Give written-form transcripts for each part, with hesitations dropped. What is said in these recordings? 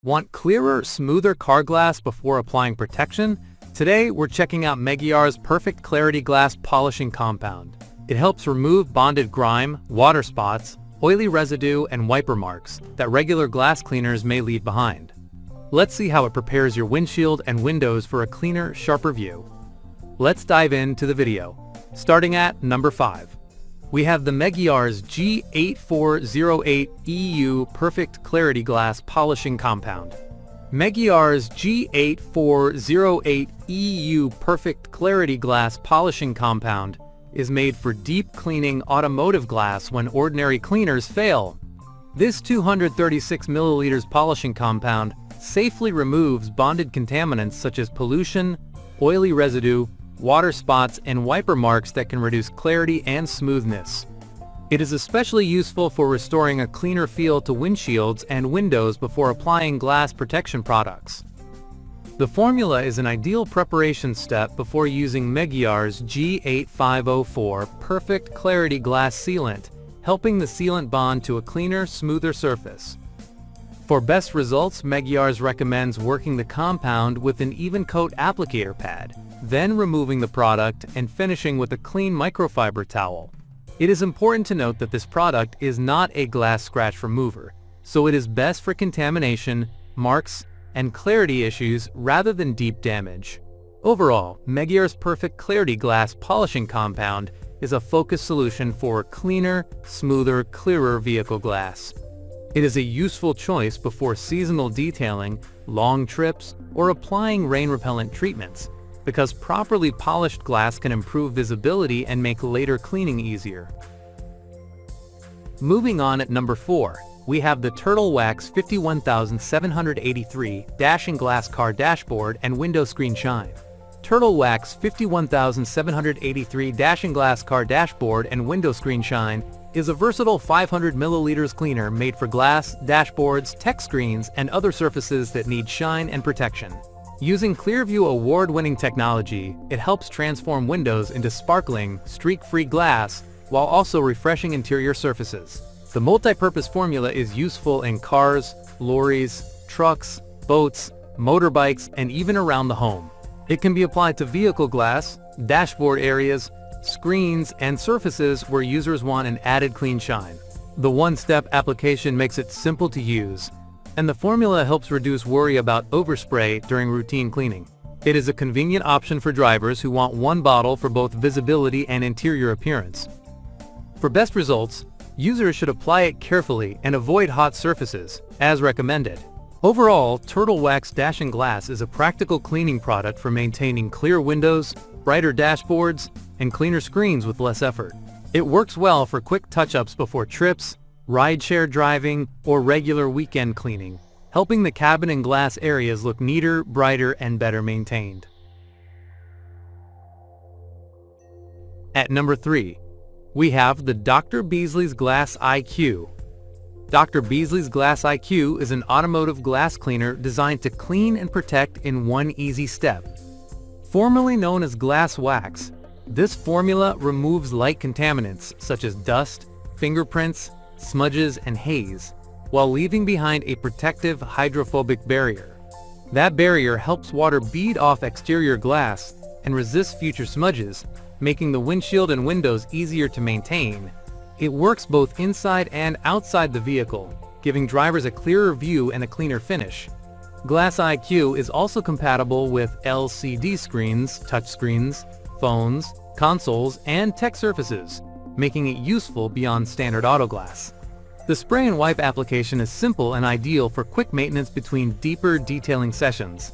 Want clearer, smoother car glass before applying protection? Today, we're checking out Meguiar's Perfect Clarity Glass Polishing Compound. It helps remove bonded grime, water spots, oily residue, and wiper marks that regular glass cleaners may leave behind. Let's see how it prepares your windshield and windows for a cleaner, sharper view. Let's dive into the video. Starting at number 5. We have the Meguiar's G8408EU Perfect Clarity Glass Polishing Compound. Meguiar's G8408EU Perfect Clarity Glass Polishing Compound is made for deep cleaning automotive glass when ordinary cleaners fail. This 236 milliliters polishing compound safely removes bonded contaminants such as pollution, oily residue, water spots, and wiper marks that can reduce clarity and smoothness. It is especially useful for restoring a cleaner feel to windshields and windows before applying glass protection products. The formula is an ideal preparation step before using Meguiar's G8504 Perfect Clarity Glass Sealant, helping the sealant bond to a cleaner, smoother surface. For best results, Meguiar's recommends working the compound with an even coat applicator pad, then removing the product and finishing with a clean microfiber towel. It is important to note that this product is not a glass scratch remover, so it is best for contamination, marks, and clarity issues rather than deep damage. Overall, Meguiar's Perfect Clarity Glass Polishing Compound is a focused solution for cleaner, smoother, clearer vehicle glass. It is a useful choice before seasonal detailing, long trips, or applying rain-repellent treatments, because properly polished glass can improve visibility and make later cleaning easier. Moving on at number 4, we have the Turtle Wax 51783 Dash and Glass Car Dashboard and Window Screen Shine. Turtle Wax 51783 Dash and Glass Car Dashboard and Window Screen Shine is a versatile 500 milliliters cleaner made for glass, dashboards, tech screens, and other surfaces that need shine and protection. Using Clearview award-winning technology, it helps transform windows into sparkling, streak-free glass while also refreshing interior surfaces. The multi-purpose formula is useful in cars, lorries, trucks, boats, motorbikes, and even around the home. It can be applied to vehicle glass, dashboard areas, screens, and surfaces where users want an added clean shine. The one-step application makes it simple to use, and the formula helps reduce worry about overspray during routine cleaning. It is a convenient option for drivers who want one bottle for both visibility and interior appearance. For best results, users should apply it carefully and avoid hot surfaces, as recommended. Overall, Turtle Wax Dash and Glass is a practical cleaning product for maintaining clear windows, brighter dashboards, and cleaner screens with less effort. It works well for quick touch-ups before trips, rideshare driving, or regular weekend cleaning, helping the cabin and glass areas look neater, brighter, and better maintained. At number 3, we have the Dr. Beasley's Glass IQ. Dr. Beasley's Glass IQ is an automotive glass cleaner designed to clean and protect in one easy step. Formerly known as glass wax, this formula removes light contaminants such as dust, fingerprints, smudges, and haze, while leaving behind a protective hydrophobic barrier. That barrier helps water bead off exterior glass and resist future smudges, making the windshield and windows easier to maintain. It works both inside and outside the vehicle, giving drivers a clearer view and a cleaner finish. Glass IQ is also compatible with LCD screens, touchscreens, phones, consoles, and tech surfaces, making it useful beyond standard auto glass. The spray and wipe application is simple and ideal for quick maintenance between deeper detailing sessions.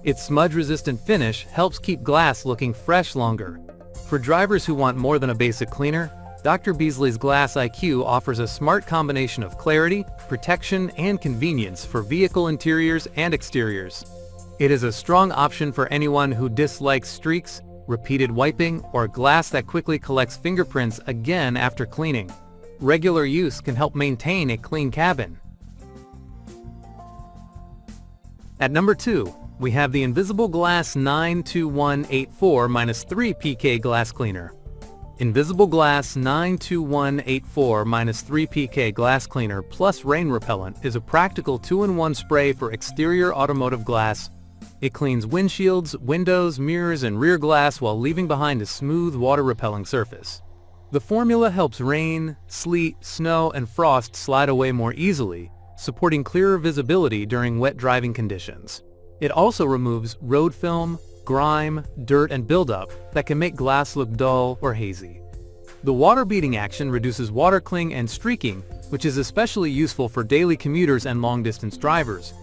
Its smudge-resistant finish helps keep glass looking fresh longer. For drivers who want more than a basic cleaner, Dr. Beasley's Glass IQ offers a smart combination of clarity, protection, and convenience for vehicle interiors and exteriors. It is a strong option for anyone who dislikes streaks, repeated wiping, or glass that quickly collects fingerprints again after cleaning. Regular use can help maintain a clean cabin. At number 2, we have the Invisible Glass 92184-3 PK Glass Cleaner. Invisible Glass 92184-3PK Glass Cleaner plus Rain Repellent is a practical 2-in-1 spray for exterior automotive glass. It cleans windshields, windows, mirrors, and rear glass while leaving behind a smooth, water-repelling surface. The formula helps rain, sleet, snow, and frost slide away more easily, supporting clearer visibility during wet driving conditions. It also removes road film, grime, dirt, and buildup that can make glass look dull or hazy. The water-beading action reduces water cling and streaking, which is especially useful for daily commuters and long-distance drivers.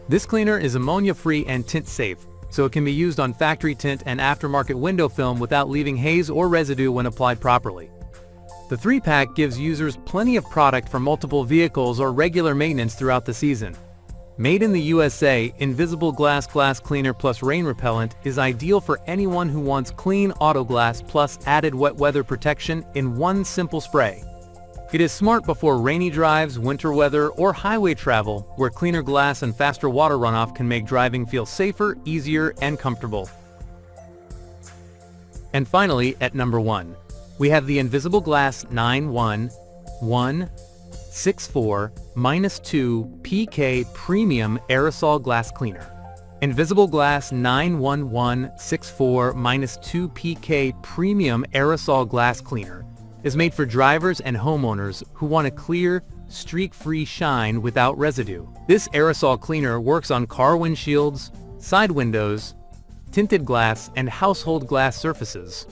This cleaner is ammonia-free and tint-safe, so it can be used on factory tint and aftermarket window film without leaving haze or residue when applied properly. The 3-pack gives users plenty of product for multiple vehicles or regular maintenance throughout the season. Made in the USA, Invisible Glass Cleaner plus Rain Repellent is ideal for anyone who wants clean auto glass plus added wet weather protection in one simple spray. It is smart before rainy drives, winter weather, or highway travel, where cleaner glass and faster water runoff can make driving feel safer, easier, and comfortable. And finally, at number 1, we have the Invisible Glass 91164-2 Premium Aerosol Glass Cleaner. Invisible Glass 91164-2 Premium Aerosol Glass Cleaner is made for drivers and homeowners who want a clear, streak-free shine without residue. This aerosol cleaner works on car windshields, side windows, tinted glass, and household glass surfaces.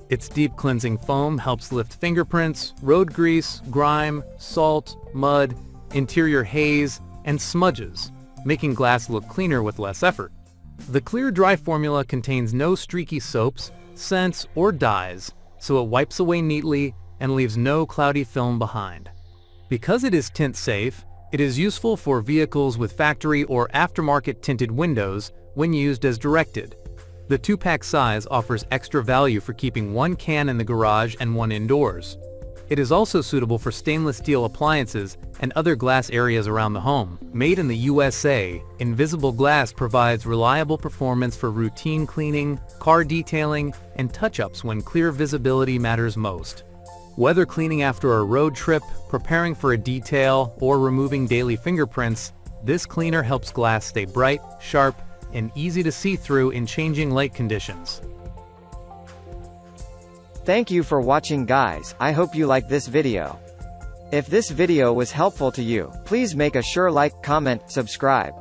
Its deep cleansing foam helps lift fingerprints, road grease, grime, salt, mud, interior haze, and smudges, making glass look cleaner with less effort. The Clear Dry formula contains no streaky soaps, scents, or dyes, so it wipes away neatly and leaves no cloudy film behind. Because it is tint safe, it is useful for vehicles with factory or aftermarket tinted windows when used as directed. The 2-pack size offers extra value for keeping one can in the garage and one indoors. It is also suitable for stainless steel appliances and other glass areas around the home. Made in the USA, Invisible Glass provides reliable performance for routine cleaning, car detailing, and touch-ups when clear visibility matters most. Whether cleaning after a road trip, preparing for a detail, or removing daily fingerprints, this cleaner helps glass stay bright, sharp, and easy to see through in changing light conditions. Thank you for watching, guys. I hope you liked this video. If this video was helpful to you, please make a sure like, comment, subscribe.